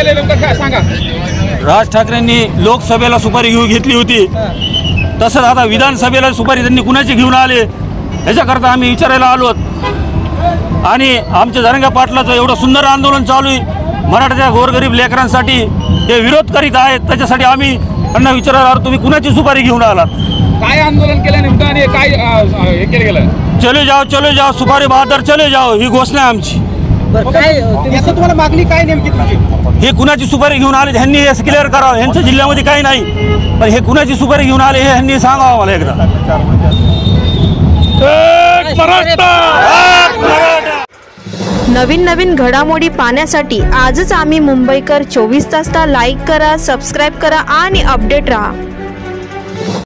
केले नेमकं काय सांगा? राज ठाकरेंनी लोकसभेला सुपारी घेतली होती, तसंच आता विधानसभेला सुपारी त्यांनी कुणाची घेऊन आले ह्याच्याकरता आम्ही विचारायला आलो. आणि आमच्या जरंगे पाटलाचं एवढं सुंदर आंदोलन चालू आहे मराठ्याच्या गोरगरीब लेकरांसाठी, ते विरोध करीत आहेत. त्याच्यासाठी आम्ही त्यांना विचारायला आलो, तुम्ही कुणाची सुपारी घेऊन आलात? काय आंदोलन केलं नेमकं आणि काय हे केलं गेलं? चले जाओ सुपारी बहादर चले जाओ, ही घोषणा आहे आमची. काय तुम्हाला मागणी काय नेमकी तुमची? हे कुणाची सुपारी घेऊन आले ह्यांनी हे क्लिअर करावं. ह्यांच्या जिल्ह्यामध्ये काही नाही, पण हे कुणाची सुपारी घेऊन आले हे ह्यांनी सांगावं मला एकदा. नवीन घडामोडी पाहण्यासाठी आजच आम्ही मुंबईकर 24 तासला लाईक करा, सबस्क्राईब करा आणि अपडेट रहा.